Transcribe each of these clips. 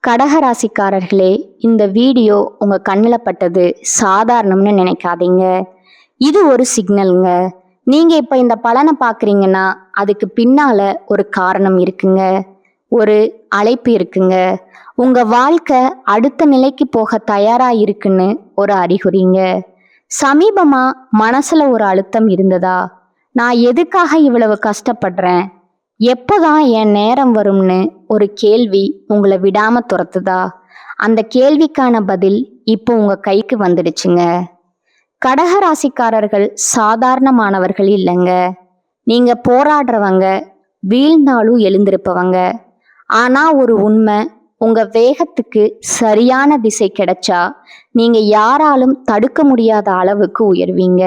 கடகராசிக்காரர்களே, இந்த வீடியோ உங்க கண்ணில் பட்டது சாதாரணம்னு நினைக்காதீங்க. இது ஒரு சிக்னலுங்க. நீங்க இப்ப இந்த பலனை பார்க்குறீங்கன்னா அதுக்கு பின்னால ஒரு காரணம் இருக்குங்க, ஒரு அழைப்பு இருக்குங்க. உங்க வாழ்க்கை அடுத்த நிலைக்கு போக தயாரா இருக்குன்னு ஒரு அறிகுறிங்க. சமீபமா மனசுல ஒரு அழுத்தம் இருந்ததா? நான் எதுக்காக இவ்வளவு கஷ்டப்படுறேன், எப்போதான் என் நேரம் வரும்னு ஒரு கேள்வி உங்களை விடாம துரத்துதா? அந்த கேள்விக்கான பதில் இப்போ உங்க கைக்கு வந்துடுச்சுங்க. கடகராசிக்காரர்கள் சாதாரணமானவர்கள் இல்லைங்க. நீங்க போராடுறவங்க, வீழ்ந்தாலும் எழுந்திருப்பவங்க. ஆனா ஒரு உண்மை, உங்க வேகத்துக்கு சரியான திசை கிடைச்சா நீங்க யாராலும் தடுக்க முடியாத அளவுக்கு உயர்வீங்க.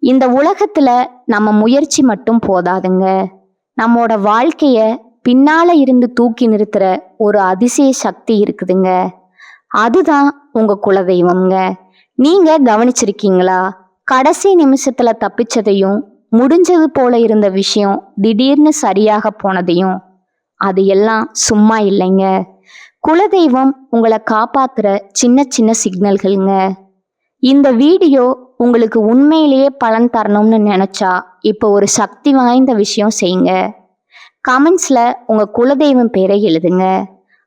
இந்த உலகத்துல நம்ம முயற்சி மட்டும் போதாதுங்க. நம்மோட வாழ்க்கைய பின்னால இருந்து தூக்கி நிறுத்துற ஒரு அதிசய சக்தி இருக்குதுங்க. அதுதான் உங்க குலதெய்வம்ங்க. நீங்க கவனிச்சிருக்கீங்களா? கடைசி நிமிஷத்துல தப்பிச்சதையும், முடிஞ்சது போல இருந்த விஷயம் திடீர்னு சரியாக போனதையும். அது எல்லாம் சும்மா இல்லைங்க. குலதெய்வம் உங்களை காப்பாத்துற சின்ன சின்ன சிக்னல்கள்ங்க. இந்த வீடியோ உங்களுக்கு உண்மையிலேயே பலன் தரணும்னு நினைச்சா இப்போ ஒரு சக்தி வாய்ந்த விஷயம் செய்யுங்க. கமெண்ட்ஸ்ல உங்க குலதெய்வம் பேரை எழுதுங்க.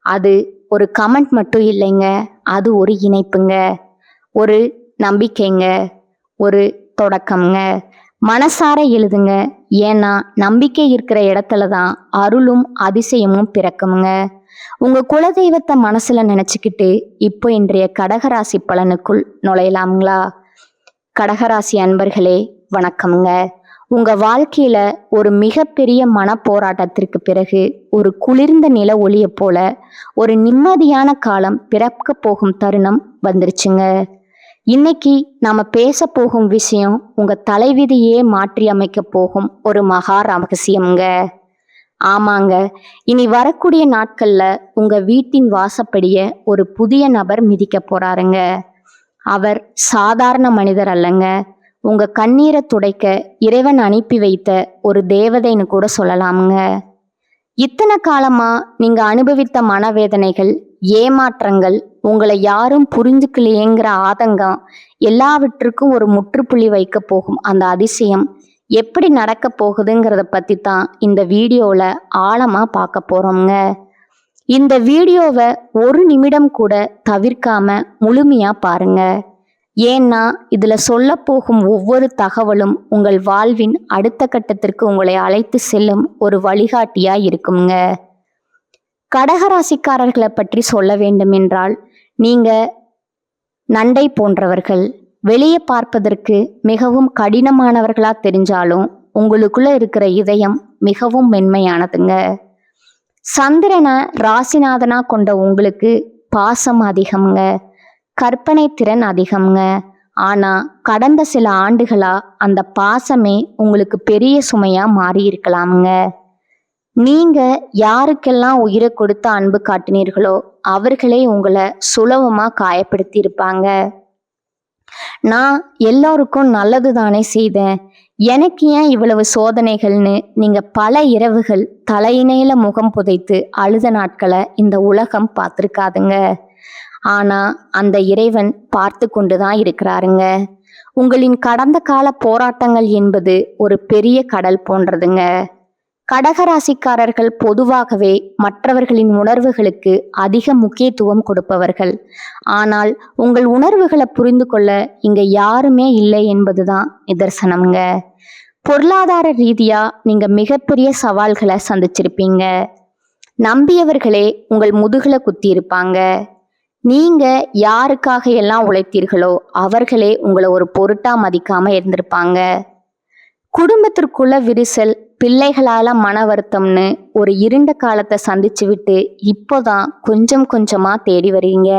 அது ஒரு கமெண்ட் மட்டும் இல்லைங்க, அது ஒரு இணைப்புங்க, ஒரு நம்பிக்கைங்க, ஒரு தொடக்கம்ங்க. மனசார எழுதுங்க. ஏன்னா நம்பிக்கை இருக்கிற இடத்துல தான் அருளும் அதிசயமும் பிறக்குமுங்க. உங்க குலதெய்வத்தை மனசுல நினைச்சுக்கிட்டு இப்போ இன்றைய கடகராசி பலனுக்குள் நுழையலாம்ங்களா? கடகராசி அன்பர்களே, வணக்கம்ங்க. உங்க வாழ்க்கையில ஒரு மிகப்பெரிய மன போராட்டத்திற்கு பிறகு ஒரு குளிர்ந்த நில ஒளியை போல ஒரு நிம்மதியான காலம் பிறக்க போகும் தருணம் வந்துருச்சுங்க. இன்னைக்கு நாம பேச போகும் விஷயம் உங்க தலைவிதியே மாற்றி அமைக்க போகும் ஒரு மகா ரகசியம்ங்க. ஆமாங்க, இனி வரக்கூடிய நாட்கள்ல உங்க வீட்டின் வாசப்படிய ஒரு புதிய நபர் மிதிக்க போறாருங்க. அவர் சாதாரண மனிதர் அல்லங்க. உங்க கண்ணீரை துடைக்க இறைவன் அனுப்பி வைத்த ஒரு தேவதைன்னு கூட சொல்லலாமுங்க. இத்தனை காலமா நீங்க அனுபவித்த மனவேதனைகள், ஏமாற்றங்கள், உங்களை யாரும் புரிஞ்சுக்கலையேங்கிற ஆதங்கம், எல்லாவற்றுக்கும் ஒரு முற்றுப்புள்ளி வைக்க போகும் அந்த அதிசயம் எப்படி நடக்க போகுதுங்கிறத பத்தி தான் இந்த வீடியோல ஆழமா பார்க்க போறோம்ங்க. இந்த வீடியோவை ஒரு நிமிடம் கூட தவிர்க்காம முழுமையா பாருங்க. ஏன்னா இதுல சொல்ல போகும் ஒவ்வொரு தகவலும் உங்கள் வாழ்வின் அடுத்த கட்டத்திற்கு உங்களை அழைத்து செல்லும் ஒரு வழிகாட்டியா இருக்குங்க. கடகராசிக்காரர்களை பற்றி சொல்ல வேண்டும் என்றால், நீங்க நண்டை போன்றவர்கள். வெளியே பார்ப்பதற்கு மிகவும் கடினமானவர்களா தெரிஞ்சாலும் உங்களுக்குள்ள இருக்கிற இதயம் மிகவும் மென்மையானதுங்க. சந்திரனை ராசிநாதனா கொண்ட உங்களுக்கு பாசம் அதிகம்ங்க, கற்பனை திறன் அதிகம்ங்க. ஆனா கடந்த சில ஆண்டுகளா அந்த பாசமே உங்களுக்கு பெரிய சுமையா மாறி இருக்கலாமுங்க. நீங்க யாருக்கெல்லாம் உயிரை கொடுத்து அன்பு காட்டினீர்களோ அவர்களே உங்களை சுலபமா காயப்படுத்தி இருப்பாங்க. நான் எல்லோருக்கும் நல்லது தானே செய்தேன், எனக்கு ஏன் இவ்வளவு சோதனைகள்னு நீங்க பல இரவுகள் தலையினையில முகம் புதைத்து அழுத நாட்களை இந்த உலகம் பார்த்துருக்காதுங்க. ஆனா அந்த இறைவன் பார்த்து கொண்டுதான் இருக்கிறாருங்க. உங்களின் கடந்த கால போராட்டங்கள் என்பது ஒரு பெரிய கடல் போன்றதுங்க. கடகராசிக்காரர்கள் பொதுவாகவே மற்றவர்களின் உணர்வுகளுக்கு அதிக முக்கியத்துவம் கொடுப்பவர்கள். ஆனால் உங்கள் உணர்வுகளை புரிந்து கொள்ள இங்க யாருமே இல்லை என்பதுதான் நிதர்சனம்ங்க. பொருளாதார ரீதியா நீங்க மிகப்பெரிய சவால்களை சந்திச்சிருப்பீங்க. நம்பியவர்களே உங்கள் முதுகுல குத்தி இருப்பாங்க. நீங்க யாருக்காக எல்லாம் உழைத்தீர்களோ அவர்களே உங்களை ஒரு பொருட்டா மதிக்காம இருந்திருப்பாங்க. குடும்பத்திற்குள்ள விரிசல், பிள்ளைகளால மன வருத்தம்னு ஒரு இருண்ட காலத்தை சந்திச்சு விட்டு இப்போதான் கொஞ்சம் கொஞ்சமா தேடி வரீங்க.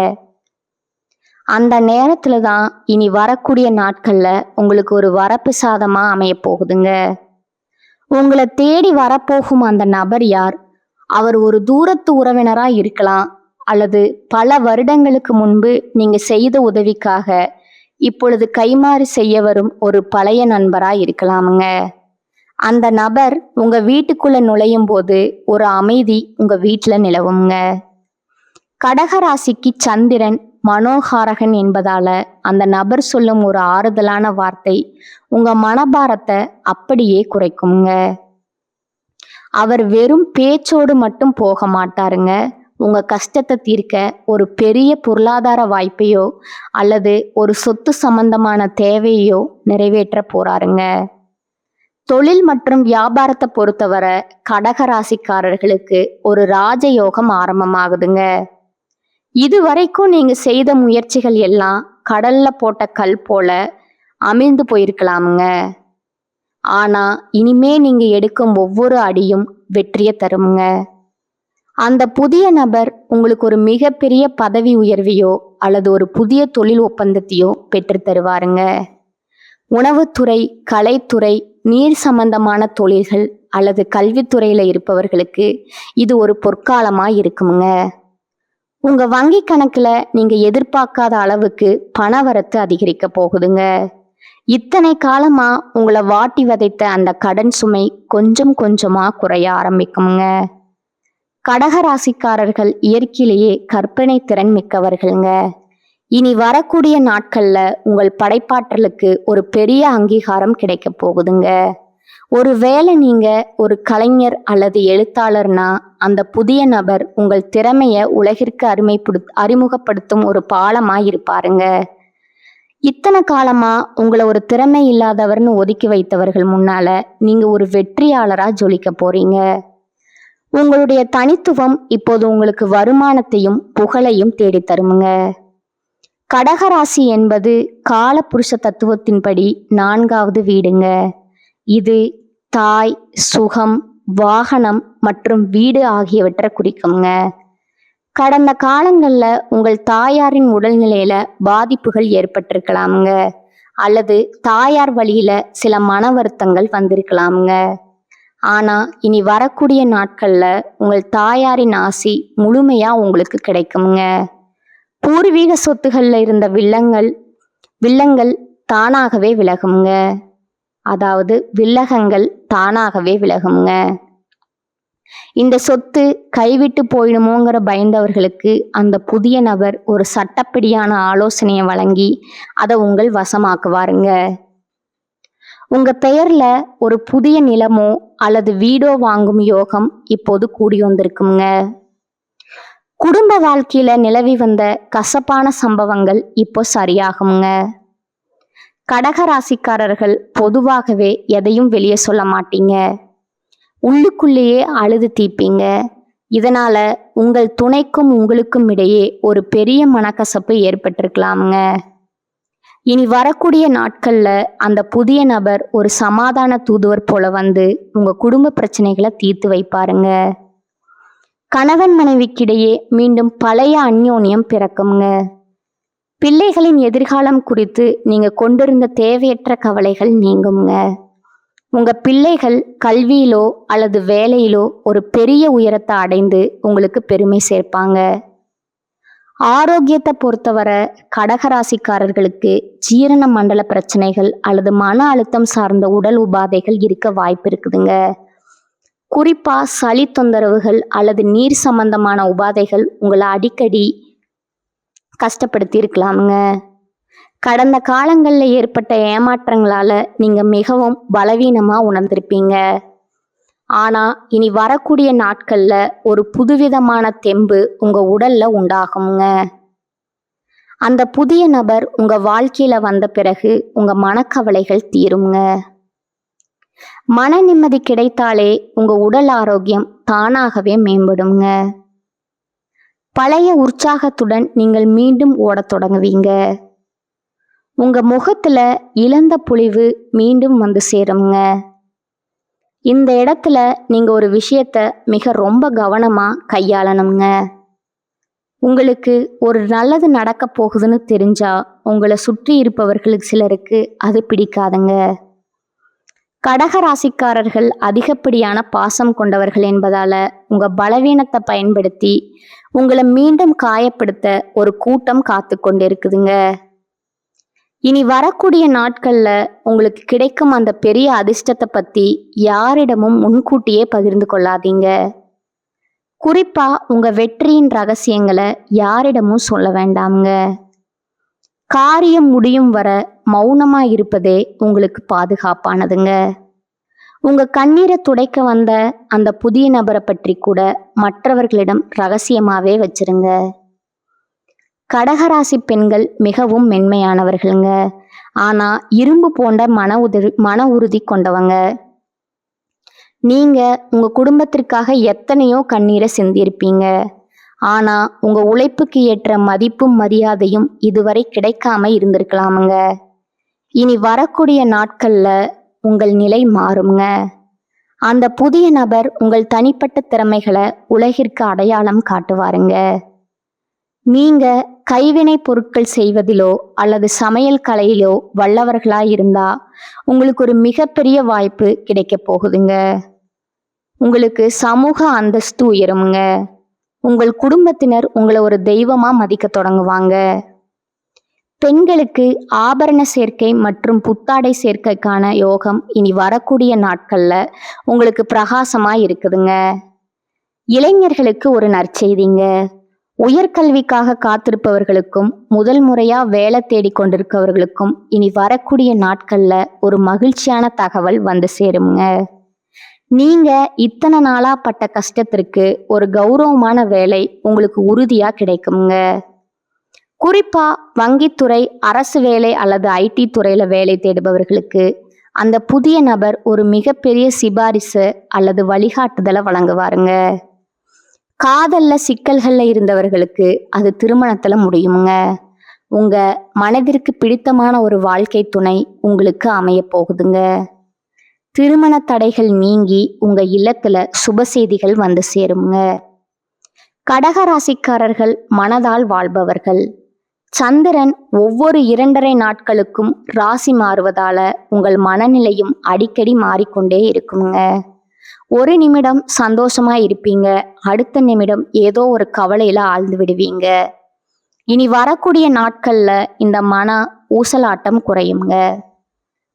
அந்த நேரத்துல தான் இனி வரக்கூடிய நாட்கள்ல உங்களுக்கு ஒரு வரப்பு சாதமா அமைய போகுதுங்க. உங்களை தேடி வரப்போகும் அந்த நபர் யார்? அவர் ஒரு தூரத்து உறவினரா இருக்கலாம், அல்லது பல வருடங்களுக்கு முன்பு நீங்க செய்த உதவிக்காக இப்பொழுது கைமாறு செய்ய வரும் ஒரு பழைய நண்பரா இருக்கலாமுங்க. அந்த நபர் உங்க வீட்டுக்குள்ள நுழையும் போது ஒரு அமைதி உங்க வீட்டுல நிலவுங்க. கடகராசிக்கு சந்திரன் மனோகாரகன் என்பதால அந்த நபர் சொல்லும் ஒரு ஆறுதலான வார்த்தை உங்க மனபாரத்தை அப்படியே குறைக்குங்க. அவர் வெறும் பேச்சோடு மட்டும் போக மாட்டாருங்க. உங்க கஷ்டத்தை தீர்க்க ஒரு பெரிய பொருளாதார வாய்ப்பையோ அல்லது ஒரு சொத்து சம்பந்தமான தேவையோ நிறைவேற்ற போறாருங்க. தொழில் மற்றும் வியாபாரத்தை பொறுத்தவரை கடகராசிக்காரர்களுக்கு ஒரு ராஜயோகம் ஆரம்பமாகுதுங்க. இதுவரைக்கும் நீங்க செய்த முயற்சிகள் எல்லாம் கடல்ல போட்ட கல் போல அமிழ்ந்து போயிருக்கலாமுங்க. ஆனா இனிமே நீங்க எடுக்கும் ஒவ்வொரு அடியும் வெற்றியை தருமுங்க. அந்த புதிய நபர் உங்களுக்கு ஒரு மிகப்பெரிய பதவி உயர்வையோ அல்லது ஒரு புதிய தொழில் ஒப்பந்தத்தையோ பெற்று தருவாருங்க. உணவுத்துறை, கலைத்துறை, நீர் சம்பந்தமான தொழில்கள் அல்லது கல்வித்துறையில இருப்பவர்களுக்கு இது ஒரு பொற்காலமா இருக்குமுங்க. உங்க வங்கி கணக்குல நீங்க எதிர்பார்க்காத அளவுக்கு பணவரத்து அதிகரிக்க போகுதுங்க. இத்தனை காலமா உங்களை வாட்டி வதைத்த அந்த கடன் சுமை கொஞ்சம் கொஞ்சமா குறைய ஆரம்பிக்குங்க. கடகராசிக்காரர்கள் இயற்கையிலேயே கற்பனை திறன் மிக்கவர்கள்ங்க. இனி வரக்கூடிய நாட்கள்ல உங்கள் படைப்பாற்றலுக்கு ஒரு பெரிய அங்கீகாரம் கிடைக்க போகுதுங்க. ஒருவேளை நீங்க ஒரு கலைஞர் அல்லது எழுத்தாளர்னா அந்த புதிய நபர் உங்கள் திறமைய உலகிற்கு அறிமுகப்படுத்தும் ஒரு பாலமா இருப்பாருங்க. இத்தனை காலமா உங்களை ஒரு திறமை இல்லாதவர்னு ஒதுக்கி வைத்தவர்கள் முன்னால நீங்க ஒரு வெற்றியாளரா ஜொலிக்க போறீங்க. உங்களுடைய தனித்துவம் இப்போது உங்களுக்கு வருமானத்தையும் புகழையும் தேடி தருமுங்க. கடகராசி என்பது காலபுருஷ தத்துவத்தின்படி 4வது வீடுங்க. இது தாய், சுகம், வாகனம் மற்றும் வீடு ஆகியவற்றை குறிக்குங்க. கடந்த காலங்கள்ல உங்கள் தாயாரின் உடல்நிலையில பாதிப்புகள் ஏற்பட்டிருக்கலாமுங்க. அல்லது தாயார் வழியில சில மன வருத்தங்கள் வந்திருக்கலாமுங்க. ஆனா இனி வரக்கூடிய நாட்கள்ல உங்கள் தாயாரின் ஆசி முழுமையா உங்களுக்கு கிடைக்குங்க. பூர்வீக சொத்துகள்ல இருந்த வில்லங்கள் தானாகவே விலகுங்க. அதாவது வில்லகங்கள் தானாகவே விலகுங்க. இந்த சொத்து கைவிட்டு போயிடுமோங்கிற பயந்தவர்களுக்கு அந்த புதிய நபர் ஒரு சட்டப்படியான ஆலோசனையை வழங்கி அதை உங்கள் வசமாக்குவாருங்க. உங்க பெயர்ல ஒரு புதிய நிலமோ அல்லது வீடோ வாங்கும் யோகம் இப்போது கூடி வந்திருக்குங்க. குடும்ப வாழ்க்கையில நிலவி வந்த கசப்பான சம்பவங்கள் இப்போ சரியாகுங்க. கடகராசிக்காரர்கள் பொதுவாகவே எதையும் வெளியே சொல்ல மாட்டீங்க. உள்ளுக்குள்ளேயே அழுது தீப்பீங்க. இதனால உங்கள் துணைக்கும் உங்களுக்கும் இடையே ஒரு பெரிய மனக்கசப்பு ஏற்பட்டிருக்கலாமுங்க. இனி வரக்கூடிய நாட்கள்ல அந்த புதிய நபர் ஒரு சமாதான தூதுவர் போல வந்து உங்க குடும்ப பிரச்சனைகளை தீர்த்து வைப்பாருங்க. கணவன் மனைவிக்கிடையே மீண்டும் பழைய அந்யோன்யம் பிறக்குங்க. பிள்ளைகளின் எதிர்காலம் குறித்து நீங்க கொண்டிருந்த தேவையற்ற கவலைகள் நீங்குங்க. உங்க பிள்ளைகள் கல்வியிலோ அல்லது வேலையிலோ ஒரு பெரிய உயரத்தை அடைந்து உங்களுக்கு பெருமை சேர்ப்பாங்க. ஆரோக்கியத்தை பொறுத்தவரை கடகராசிக்காரர்களுக்கு ஜீரண மண்டல பிரச்சனைகள் அல்லது மன அழுத்தம் சார்ந்த உடல் உபாதைகள் இருக்க வாய்ப்பு இருக்குதுங்க. குறிப்பா சளி தொந்தரவுகள் அல்லது நீர் சம்பந்தமான உபாதைகள் உங்களை அடிக்கடி கஷ்டப்படுத்தி இருக்கலாமுங்க. கடந்த காலங்களில் ஏற்பட்ட ஏமாற்றங்களால நீங்க மிகவும் பலவீனமா உணர்ந்திருப்பீங்க. ஆனா இனி வரக்கூடிய நாட்கள்ல ஒரு புதுவிதமான தெம்பு உங்க உடல்ல உண்டாகுங்க. அந்த புதிய நபர் உங்க வாழ்க்கையில வந்த பிறகு உங்க மனக்கவலைகள் தீருங்க. மன நிம்மதி கிடைத்தாலே உங்க உடல் ஆரோக்கியம் தானாகவே மேம்படுங்க. பழைய உற்சாகத்துடன் நீங்கள் மீண்டும் ஓடத் தொடங்குவீங்க. உங்க முகத்துல இழந்த பொலிவு மீண்டும் வந்து சேருங்க. இந்த இடத்துல நீங்க ஒரு விஷயத்த மிக ரொம்ப கவனமா கையாளணுங்க. உங்களுக்கு ஒரு நல்லது நடக்க போகுதுன்னு தெரிஞ்சா உங்களை சுற்றி இருப்பவர்களுக்கு சிலருக்கு அது பிடிக்காதுங்க. கடகராசிக்காரர்கள் அதிகப்படியான பாசம் கொண்டவர்கள் என்பதால உங்க பலவீனத்தை பயன்படுத்தி உங்களை மீண்டும் காயப்படுத்த ஒரு கூட்டம் காத்து கொண்டிருக்குதுங்க. இனி வரக்கூடிய நாட்கள்ல உங்களுக்கு கிடைக்கும் அந்த பெரிய அதிர்ஷ்டத்தை பத்தி யாரிடமும் முன்கூட்டியே பகிர்ந்து கொள்ளாதீங்க. குறிப்பா உங்க வெற்றியின் ரகசியங்களை யாரிடமும் சொல்ல வேண்டாம்ங்க. காரியம் முடியும் வர மௌனமா இருப்பதே உங்களுக்கு பாதுகாப்பானதுங்க. உங்க கண்ணீரை துடைக்க வந்த அந்த புதிய நபரை பற்றி கூட மற்றவர்களிடம் ரகசியமாவே வச்சிருங்க. கடகராசி பெண்கள் மிகவும் மென்மையானவர்களுங்க. ஆனா இரும்பு போன்ற மன உறுதி கொண்டவங்க. நீங்க உங்க குடும்பத்திற்காக எத்தனையோ கண்ணீரை சிந்தியிருப்பீங்க. ஆனா உங்க உழைப்புக்கு ஏற்ற மதிப்பும் மரியாதையும் இதுவரை கிடைக்காம இருந்திருக்கலாமுங்க. இனி வரக்கூடிய நாட்கள்ல உங்கள் நிலை மாறுங்க. அந்த புதிய நபர் உங்கள் தனிப்பட்ட திறமைகளை உலகிற்கு அடையாளம் காட்டுவாருங்க. நீங்க கைவினை பொருட்கள் செய்வதிலோ அல்லது சமையல் கலையிலோ வல்லவர்களா இருந்தா உங்களுக்கு ஒரு மிகப்பெரிய வாய்ப்பு கிடைக்க போகுதுங்க. உங்களுக்கு சமூக அந்தஸ்து உயருங்க. உங்கள் குடும்பத்தினர் உங்களை ஒரு தெய்வமா மதிக்க தொடங்குவாங்க. பெண்களுக்கு ஆபரண சேர்க்கை மற்றும் புத்தாடை சேர்க்கைக்கான யோகம் இனி வரக்கூடிய நாட்கள்ல உங்களுக்கு பிரகாசமா இருக்குதுங்க. இளைஞர்களுக்கு ஒரு நற்செய்திங்க. உயர்கல்விக்காக காத்திருப்பவர்களுக்கும் முதல் முறையா வேலை தேடி கொண்டிருப்பவர்களுக்கும் இனி வரக்கூடிய நாட்கள்ல ஒரு மகிழ்ச்சியான தகவல் வந்து சேருங்க. நீங்க இத்தனை நாளா பட்ட கஷ்டத்திற்கு ஒரு கௌரவமான வேலை உங்களுக்கு உறுதியா கிடைக்குங்க. குறிப்பா வங்கித்துறை, அரசு வேலை அல்லது ஐடி துறையில வேலை தேடுபவர்களுக்கு அந்த புதிய நபர் ஒரு மிகப்பெரிய சிபாரிசு அல்லது வழிகாட்டுதலை வழங்குவாருங்க. காதல்ல சிக்கல்கள்ல இருந்தவர்களுக்கு அது திருமணத்துல முடியுங்க. உங்க மனதிற்கு பிடித்தமான ஒரு வாழ்க்கை துணை உங்களுக்கு அமைய போகுதுங்க. திருமண தடைகள் நீங்கி உங்க இல்லத்துல சுப செய்திகள் வந்து சேருங்க. கடகராசிக்காரர்கள் மனதால் வாழ்பவர்கள். சந்திரன் ஒவ்வொரு 2.5 நாட்களுக்கும் ராசி மாறுவதால உங்கள் மனநிலையும் அடிக்கடி மாறிக்கொண்டே இருக்குங்க. ஒரு நிமிடம் சந்தோஷமா இருப்பீங்க, அடுத்த நிமிடம் ஏதோ ஒரு கவலையில ஆழ்ந்து விடுவீங்க. இனி வரக்கூடிய நாட்கள்ல இந்த மன ஊசலாட்டம் குறையுங்க.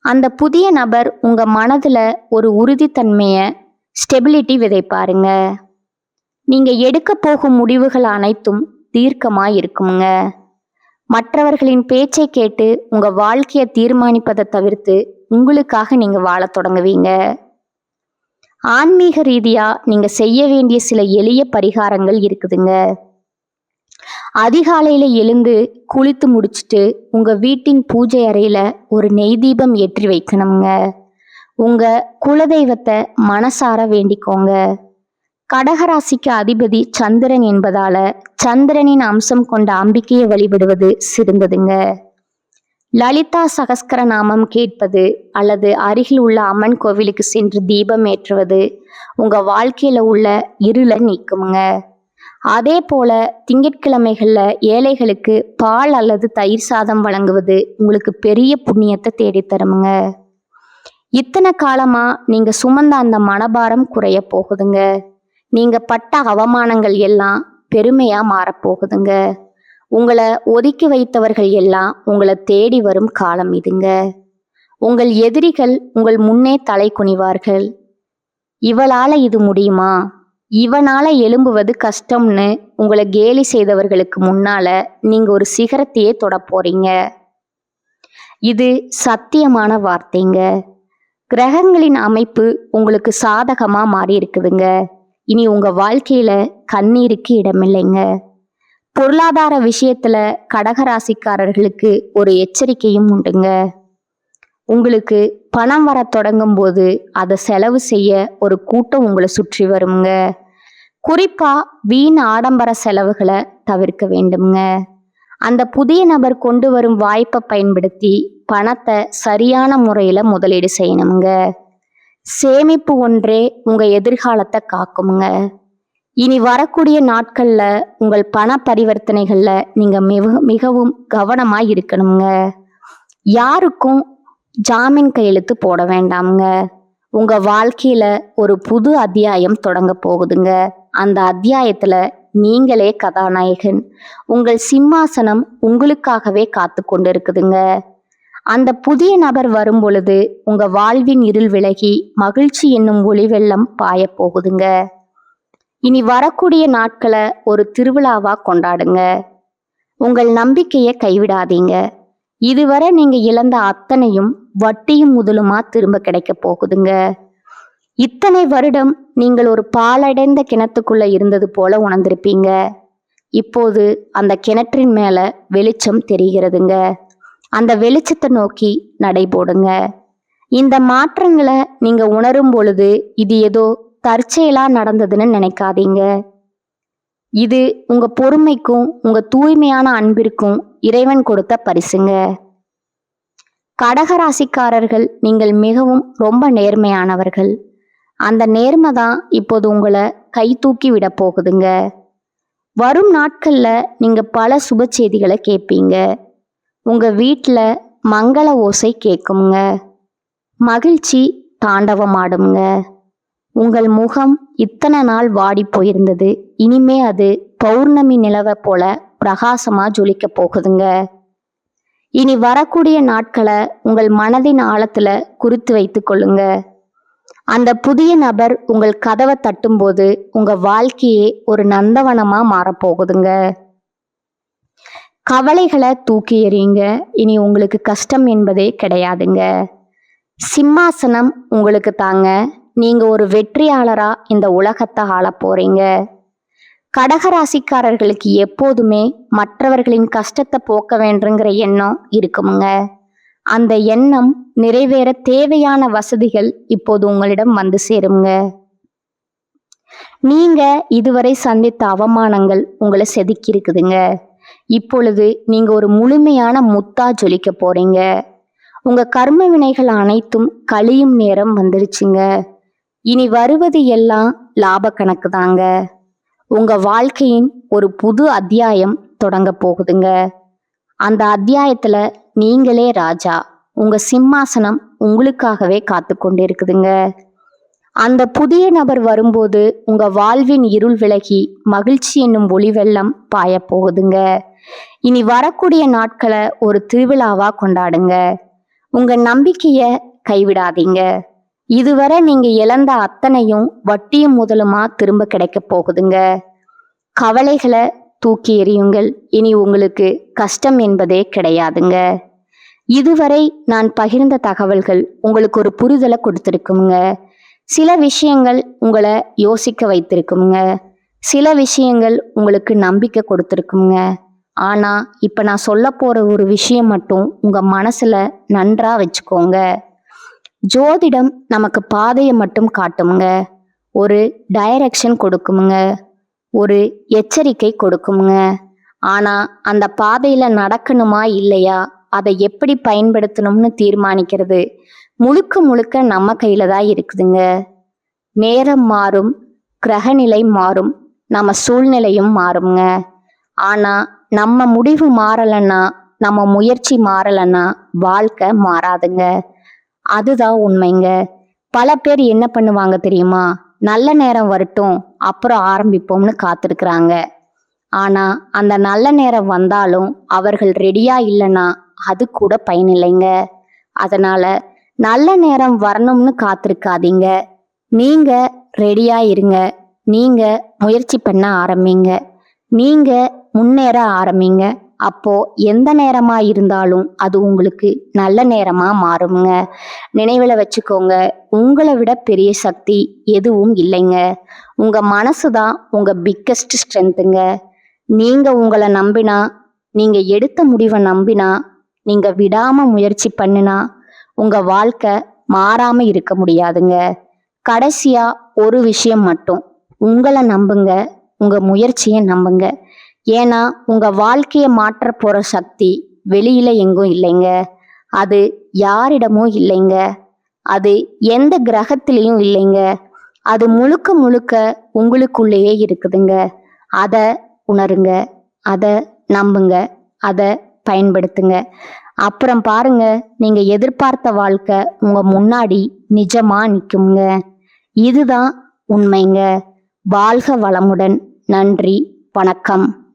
அந்த புதிய நபர் உங்க மனதுல ஒரு உறுதித்தன்மைய ஸ்டெபிலிட்டி விதைப்பாருங்க. நீங்க எடுக்க போகும் முடிவுகள் அனைத்தும் தீர்க்கமா இருக்குங்க. மற்றவர்களின் பேச்சை கேட்டு உங்க வாழ்க்கையை தீர்மானிப்பதை தவிர்த்து உங்களுக்காக நீங்க வாழத் தொடங்குவீங்க. ஆன்மீக ரீதியா நீங்க செய்ய வேண்டிய சில எளிய பரிகாரங்கள் இருக்குதுங்க. அதிகாலையில எழுந்து குளித்து முடிச்சுட்டு உங்க வீட்டின் பூஜை அறையில ஒரு நெய் தீபம் ஏற்றி வைக்கணுங்க. உங்க குலதெய்வத்தை மனசார வேண்டிக்கோங்க. கடகராசிக்கு அதிபதி சந்திரன் என்பதால சந்திரனின் அம்சம் கொண்ட அம்பிகையை வழிபடுவது சிறந்ததுங்க. லலிதா சகஸ்கர நாமம் கேட்பது அல்லது அருகில் உள்ள அம்மன் கோவிலுக்கு சென்று தீபம் ஏற்றுவது உங்க வாழ்க்கையில உள்ள இருளை நீக்குமுங்க. அதே போல திங்கட்கிழமைகள்ல ஏழைகளுக்கு பால் அல்லது தயிர் சாதம் வழங்குவது உங்களுக்கு பெரிய புண்ணியத்தை தேடித்தருமுங்க. இத்தனை காலமா நீங்க சுமந்த அந்த மனபாரம் குறைய போகுதுங்க. நீங்க பட்ட அவமானங்கள் எல்லாம் பெருமையா மாறப்போகுதுங்க. உங்களை ஒதுக்கி வைத்தவர்கள் எல்லாம் உங்களை தேடி வரும் காலம் இதுங்க. உங்கள் எதிரிகள் உங்கள் முன்னே தலை குனிவார்கள். இவளால இது முடியுமா, இவனால எழும்புவது கஷ்டம்னு உங்களை கேலி செய்தவர்களுக்கு முன்னால நீங்க ஒரு சிகரத்தையே தொட போறீங்க. இது சத்தியமான வார்த்தைங்க. கிரகங்களின் அமைப்பு உங்களுக்கு சாதகமா மாறி இருக்குதுங்க. இனி உங்க வாழ்க்கையில கண்ணீருக்கு இடமில்லைங்க. பொருளாதார விஷயத்துல கடகராசிக்காரர்களுக்கு ஒரு எச்சரிக்கையும் உண்டுங்க. உங்களுக்கு பணம் வர தொடங்கும் போது அதை செலவு செய்ய ஒரு கூட்டம் உங்களை சுற்றி வருங்க. குறிப்பா வீண் ஆடம்பர செலவுகளை தவிர்க்க வேண்டுங்க. அந்த புதிய நபர் கொண்டு வரும் வாய்ப்பை பயன்படுத்தி பணத்தை சரியான முறையில முதலீடு செய்யணுங்க. சேமிப்பு ஒன்றே உங்க எதிர்காலத்தை காக்குமுங்க. இனி வரக்கூடிய நாட்கள்ல உங்கள் பண பரிவர்த்தனைகள்ல நீங்க மிகவும் கவனமா இருக்கணுங்க. யாருக்கும் ஜாமீன் கையெழுத்து போட வேண்டாமுங்க. உங்க வாழ்க்கையில ஒரு புது அத்தியாயம் தொடங்க போகுதுங்க. அந்த அத்தியாயத்துல நீங்களே கதாநாயகன். உங்கள் சிம்மாசனம் உங்களுக்காகவே காத்து கொண்டு இருக்குதுங்க. அந்த புதிய நபர் வரும் பொழுது உங்க வாழ்வின் இருள் விலகி மகிழ்ச்சி என்னும் ஒளி வெள்ளம் பாய போகுதுங்க. இனி வரக்கூடிய நாட்களை ஒரு திருவிழாவா கொண்டாடுங்க. உங்கள் நம்பிக்கையை கைவிடாதீங்க. இதுவரை நீங்க இழந்த அத்தனையும் வட்டியும் முதலுமா திரும்ப கிடைக்க போகுதுங்க. இத்தனை வருடம் நீங்கள் ஒரு பாழடைந்த கிணத்துக்குள்ள இருந்தது போல உணர்ந்திருப்பீங்க. இப்போது அந்த கிணற்றின் மேல வெளிச்சம் தெரிகிறதுங்க. அந்த வெளிச்சத்தை நோக்கி நடைபோடுங்க. இந்த மாற்றங்களை நீங்க உணரும் பொழுது இது ஏதோ தற்செயலா நடந்ததுன்னு நினைக்காதீங்க. இது உங்க பொறுமைக்கும் உங்க தூய்மையான அன்பிற்கும் இறைவன் கொடுத்த பரிசுங்க. கடகராசிக்காரர்கள், நீங்கள் மிகவும் ரொம்ப நேர்மையானவர்கள். அந்த நேர்மை தான் இப்போது உங்களை கை தூக்கி விட போகுதுங்க. வரும் நாட்கள்ல நீங்க பல சுப செய்திகளை கேட்பீங்க. உங்க வீட்டுல மங்கள ஓசை கேட்குங்க. மகிழ்ச்சி தாண்டவமாடுங்க. உங்கள் முகம் இத்தனை நாள் வாடி போயிருந்தது, இனிமே அது பௌர்ணமி நிலவை போல பிரகாசமா ஜொலிக்க போகுதுங்க. இனி வரக்கூடிய நாட்களை உங்கள் மனதின் ஆழத்துல குறித்து வைத்துக் கொள்ளுங்க. அந்த புதிய நபர் உங்கள் கதவை தட்டும்போது உங்க வாழ்க்கையே ஒரு நந்தவனமா மாறப்போகுதுங்க. கவலைகளை தூக்கி எறியுங்க. இனி உங்களுக்கு கஷ்டம் என்பதே கிடையாதுங்க. சிம்மாசனம் உங்களுக்கு தாங்க. நீங்க ஒரு வெற்றியாளரா இந்த உலகத்தை ஆள போறீங்க. கடகராசிக்காரர்களுக்கு எப்போதுமே மற்றவர்களின் கஷ்டத்தை போக்க வேண்டுங்கிற எண்ணம் இருக்குமுங்க. அந்த எண்ணம் நிறைவேற தேவையான வசதிகள் இப்போது உங்களிடம் வந்து சேருங்க. நீங்க இதுவரை சந்தித்த அவமானங்கள் உங்களை செதுக்கி இருக்குதுங்க. இப்பொழுது நீங்க ஒரு முழுமையான முத்தா ஜொலிக்க போறீங்க. உங்க கர்ம வினைகள் அனைத்தும் கழியும் நேரம் வந்துருச்சுங்க. இனி வருவது எல்லாம் லாப கணக்கு தாங்க. உங்க வாழ்க்கையின் ஒரு புது அத்தியாயம் தொடங்க போகுதுங்க. அந்த அத்தியாயத்துல நீங்களே ராஜா. உங்க சிம்மாசனம் உங்களுக்காகவே காத்து கொண்டிருக்குதுங்க. அந்த புதிய நபர் வரும்போது உங்க வாழ்வின் இருள் விலகி மகிழ்ச்சி என்னும் ஒளி வெள்ளம் பாய போகுதுங்க. இனி வரக்கூடிய நாட்களை ஒரு திருவிழாவா கொண்டாடுங்க. உங்க நம்பிக்கைய கைவிடாதீங்க. இதுவரை நீங்க இழந்த அத்தனையும் வட்டியும் முதலுமா திரும்ப கிடைக்க போகுதுங்க. கவலைகளை தூக்கி எறியுங்கள். இனி உங்களுக்கு கஷ்டம் என்பதே கிடையாதுங்க. இதுவரை நான் பகிர்ந்த தகவல்கள் உங்களுக்கு ஒரு புரிதலை கொடுத்திருக்குங்க. சில விஷயங்கள் உங்களை யோசிக்க வைத்திருக்குங்க. சில விஷயங்கள் உங்களுக்கு நம்பிக்கை கொடுத்திருக்குங்க. ஆனா இப்ப நான் சொல்ல போற ஒரு விஷயம் மட்டும் உங்க மனசுல நன்றா வச்சுக்கோங்க. ஜோதிடம் நமக்கு பாதையை மட்டும் காட்டுமுங்க. ஒரு டைரக்ஷன் கொடுக்குமுங்க. ஒரு எச்சரிக்கை கொடுக்குமுங்க. ஆனா அந்த பாதையில நடக்கணுமா இல்லையா, அதை எப்படி பயன்படுத்தணும்னு தீர்மானிக்கிறது முழுக்க முழுக்க நம்ம கையில தான் இருக்குதுங்க. நேரம் மாறும், கிரகநிலை மாறும், நம்ம சூழ்நிலையும் மாறுங்க. ஆனா நம்ம முடிவு மாறலைன்னா, நம்ம முயற்சி மாறலைன்னா வாழ்க்கை மாறாதுங்க. அதுதான் உண்மைங்க. பல பேர் என்ன பண்ணுவாங்க தெரியுமா, நல்ல நேரம் வரட்டும் அப்புறம் ஆரம்பிப்போம்னு காத்திருக்கிறாங்க. ஆனா அந்த நல்ல நேரம் வந்தாலும் அவர்கள் ரெடியா இல்லைன்னா அது கூட பயனில்லைங்க. அதனால நல்ல நேரம் வரணும்னு காத்திருக்காதீங்க. நீங்க ரெடியா இருங்க. நீங்க முயற்சி பண்ண ஆரம்பிங்க. நீங்க முன்னேற ஆரம்பிங்க. அப்போ எந்த நேரமா இருந்தாலும் அது உங்களுக்கு நல்ல நேரமா மாறுங்க. நினைவில் வச்சுக்கோங்க, உங்களை விட பெரிய சக்தி எதுவும் இல்லைங்க. உங்க மனசுதான் உங்க பிக்கஸ்ட் ஸ்ட்ரென்த்துங்க. நீங்க உங்களை நம்பினா, நீங்க எடுத்த முடிவை நம்பினா, நீங்க விடாம முயற்சி பண்ணினா உங்க வாழ்க்கை மாறாம இருக்க முடியாதுங்க. கடைசியா ஒரு விஷயம் மட்டும், உங்களை நம்புங்க, உங்க முயற்சியை நம்புங்க. ஏன்னா உங்க வாழ்க்கையை மாற்ற போற சக்தி வெளியில எங்கும் இல்லைங்க. அது யாரிடமும் இல்லைங்க. அது எந்த கிரகத்திலையும் இல்லைங்க. அது முழுக்க முழுக்க உங்களுக்குள்ளேயே இருக்குதுங்க. அதை உணருங்க, அதை நம்புங்க, அதை பயன்படுத்துங்க. அப்புறம் பாருங்க, நீங்க எதிர்பார்த்த வாழ்க்கை உங்க முன்னாடி நிஜமா நிக்குங்க. இதுதான் உண்மைங்க. வாழ்க வளமுடன். நன்றி, வணக்கம்.